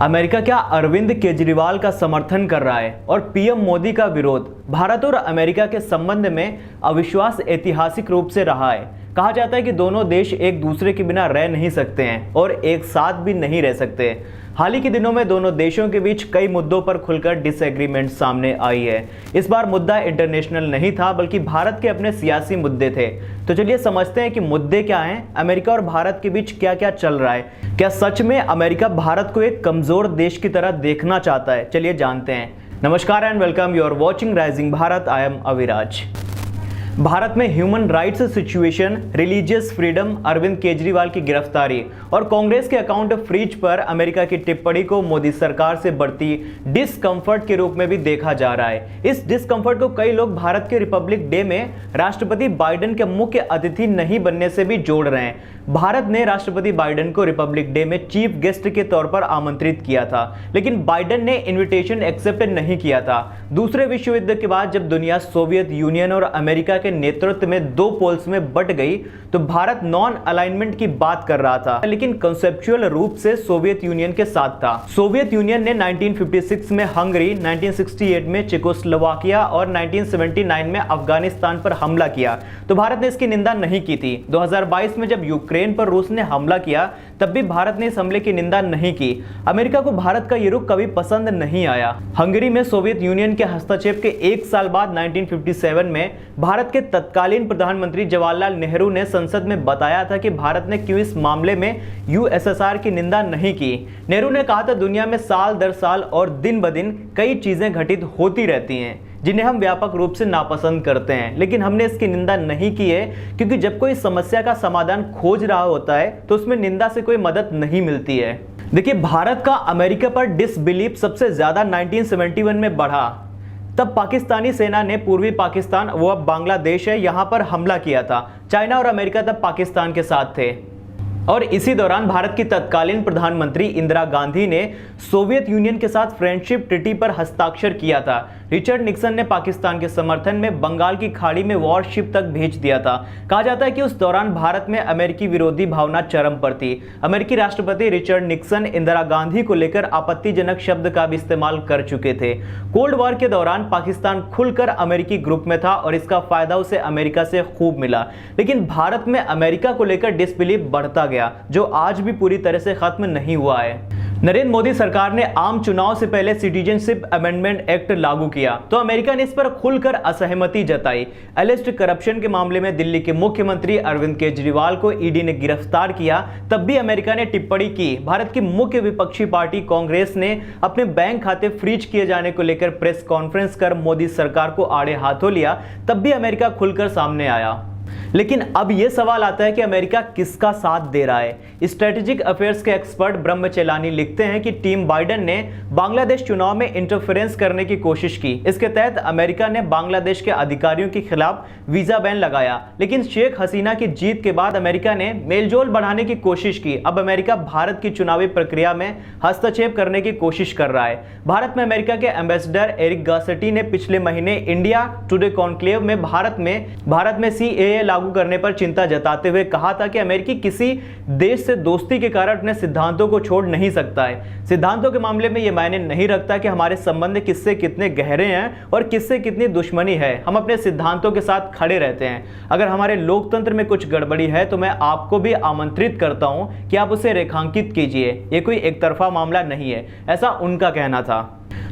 America क्या अरविंद केजरीवाल का समर्थन कर रहा है और पीएम मोदी का विरोध? भारत और अमेरिका के संबंध में अविश्वास ऐतिहासिक रूप से रहा है। कहा जाता है कि दोनों देश एक दूसरे के बिना रह नहीं सकते हैं और एक साथ भी नहीं रह सकते। हाल ही के दिनों में दोनों देशों के बीच कई मुद्दों पर खुलकर डिसएग्रीमेंट सामने आई है। इस बार मुद्दा इंटरनेशनल नहीं था बल्कि भारत के अपने सियासी मुद्दे थे। तो चलिए समझते हैं कि मुद्दे क्या हैं, अमेरिका और भारत के बीच क्या क्या चल रहा है। क्या सच में अमेरिका भारत को एक कमजोर देश की तरह देखना चाहता है? चलिए जानते हैं। नमस्कार and welcome, you are watching rising Bharat. I am Aviraj. Bharat में human rights situation, religious freedom, Arvind Kejriwal की गिरफ्तारी और कांग्रेस के अकाउंट फ्रीज पर अमेरिका की टिप्पणी को मोदी सरकार से बढ़ती डिस्कंफर्ट के रूप में भी देखा जा रहा है। इस डिस्कंफर्ट को कई लोग भारत के रिपब्लिक डे में राष्ट्रपति बाइडेन के मुख्य अतिथि नहीं बनने से भी जोड़ रहे हैं। भारत ने राष्ट्रपति बाइडेन को रिपब्लिक डे में चीफ गेस्ट के तौर पर आमंत्रित किया था, लेकिन बाइडेन ने इनविटेशन एक्सेप्ट नहीं किया था। दूसरे विश्व युद्ध के बाद जब दुनिया सोवियत यूनियन और अमेरिका के नेतृत्व में दो पोल्स में बट गई तो भारत नॉन अलाइनमेंट की बात कर रहा था, लेकिन कंसेप्चुअल रूप से सोवियत यूनियन के साथ था। सोवियत यूनियन ने 1956 में हंगरी, 1968 में चेकोस्लोवाकिया और 1979 में अफगानिस्तान पर हमला किया तो भारत ने इसकी निंदा नहीं की थी। 2022 में जब यूक्रेन पर रूस ने हमला किया तब भी भारत ने इस हमले की निंदा नहीं की। अमेरिका को भारत का ये रुख कभी पसंद नहीं आया। हंगरी में सोवियत यूनियन के हस्तक्षेप के एक साल बाद 1957 में भारत के तत्कालीन प्रधानमंत्री जवाहरलाल नेहरू ने संसद में बताया था कि भारत ने क्यों इस मामले में यूएसएसआर की निंदा नहीं की। नेहरू ने कहा था, दुनिया में साल दर साल और दिन ब दिन कई चीजें घटित होती रहती हैं जिन्हें हम व्यापक रूप से नापसंद करते हैं, लेकिन हमने इसकी निंदा नहीं की है क्योंकि जब कोई समस्या का समाधान खोज रहा होता है तो उसमें निंदा से कोई मदद नहीं मिलती है। देखिए, भारत का अमेरिका पर डिसबिलीफ सबसे ज्यादा 1971 में बढ़ा। तब पाकिस्तानी सेना ने पूर्वी पाकिस्तान, वो अब बांग्लादेश है, यहां पर हमला किया था। चाइना और अमेरिका तब पाकिस्तान के साथ थे और इसी दौरान भारत की तत्कालीन प्रधानमंत्री इंदिरा गांधी ने सोवियत यूनियन के साथ फ्रेंडशिप ट्रीटी पर हस्ताक्षर किया था। रिचर्ड निक्सन ने पाकिस्तान के समर्थन में बंगाल की खाड़ी में वॉरशिप तक भेज दिया था। कहा जाता है कि उस दौरान भारत में अमेरिकी विरोधी भावना चरम पर थी। अमेरिकी राष्ट्रपति रिचर्ड निक्सन इंदिरा गांधी को लेकर आपत्तिजनक शब्द का भी इस्तेमाल कर चुके थे। कोल्ड वॉर के दौरान पाकिस्तान खुलकर अमेरिकी ग्रुप में था और इसका फायदा उसे अमेरिका से खूब मिला, लेकिन भारत में अमेरिका को लेकर डिसबिलीफ बढ़ता गया, जो आज भी पूरी तरह से खत्म नहीं हुआ है। नरेंद्र मोदी सरकार ने आम चुनाव से पहले सिटीजनशिप अमेंडमेंट एक्ट लागू किया तो अमेरिका ने इस पर खुलकर असहमति जताई। एलिस्ट करप्शन के मामले में दिल्ली के मुख्यमंत्री अरविंद केजरीवाल को ईडी ने गिरफ्तार किया, तब भी अमेरिका ने टिप्पणी की। भारत की मुख्य विपक्षी पार्टी कांग्रेस ने अपने बैंक खाते फ्रीज किए जाने को लेकर प्रेस कॉन्फ्रेंस कर मोदी सरकार को आड़े हाथों लिया, तब भी अमेरिका खुलकर सामने आया। लेकिन अब यह सवाल आता है कि अमेरिका किसका साथ दे रहा है। स्ट्रेटेजिक अफेयर्स के एक्सपर्ट ब्रह्म चेलानी लिखते हैं कि टीम बाइडेन ने बांग्लादेश चुनाव में इंटरफेरेंस करने की कोशिश की। इसके तहत अमेरिका ने बांग्लादेश के अधिकारियों के खिलाफ वीजा बैन लगाया, लेकिन शेख हसीना की जीत के बाद अमेरिका ने मेलजोल बढ़ाने की कोशिश की। अब अमेरिका भारत की चुनावी प्रक्रिया में हस्तक्षेप करने की कोशिश कर रहा है। भारत में अमेरिका के एम्बेसडर एरिक गासेटी ने पिछले महीने इंडिया टुडे कॉन्क्लेव में भारत में सीएए लागू करने पर चिंता जताते हुए कहा था कि अमेरिकी किसी देश से दोस्ती के कारण अपने सिद्धांतों को छोड़ नहीं सकता है। सिद्धांतों के मामले में यह मायने नहीं रखता कि हमारे संबंध किससे कितने गहरे हैं और किससे कितनी दुश्मनी है। हम अपने सिद्धांतों के साथ खड़े रहते हैं। अगर हमारे लोकतंत्र में कुछ गड़बड़ी है तो मैं आपको भी आमंत्रित करता हूं कि आप उसे रेखांकित कीजिए। यह कोई एक तरफा मामला नहीं है, ऐसा उनका कहना था।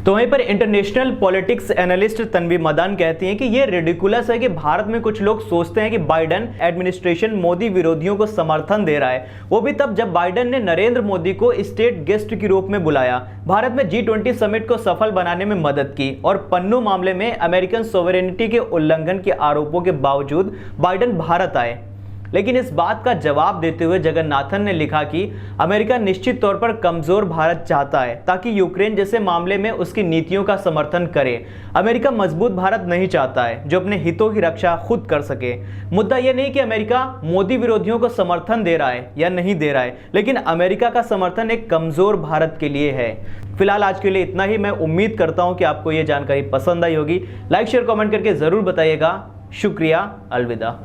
तो वहीं पर international politics analyst Tanvi Madan कहती हैं कि यह रिडिकुलस है कि भारत में कुछ लोग सोचते हैं कि बाइडेन एडमिनिस्ट्रेशन मोदी विरोधियों को समर्थन दे रहा है, वो भी तब जब बाइडेन ने नरेंद्र मोदी को स्टेट गेस्ट के रूप में बुलाया, भारत में G20 समिट को सफल बनाने में मदद की और पन्नू मामले में अमेरिकन सोवरेनिटी के उल्लंघन के आरोपों के बावजूद बाइडेन भारत आए। लेकिन इस बात का जवाब देते हुए जगन्नाथन ने लिखा कि अमेरिका निश्चित तौर पर कमजोर भारत चाहता है ताकि यूक्रेन जैसे मामले में उसकी नीतियों का समर्थन करे। अमेरिका मजबूत भारत नहीं चाहता है जो अपने हितों की रक्षा खुद कर सके। मुद्दा यह नहीं कि अमेरिका मोदी विरोधियों को समर्थन दे रहा है या नहीं दे रहा है, लेकिन अमेरिका का समर्थन एक कमजोर भारत के लिए है। फिलहाल आज के लिए इतना ही। मैं उम्मीद करता हूं कि आपको यह जानकारी पसंद आई होगी। लाइक शेयर कमेंट करके जरूर बताइएगा। शुक्रिया, अलविदा।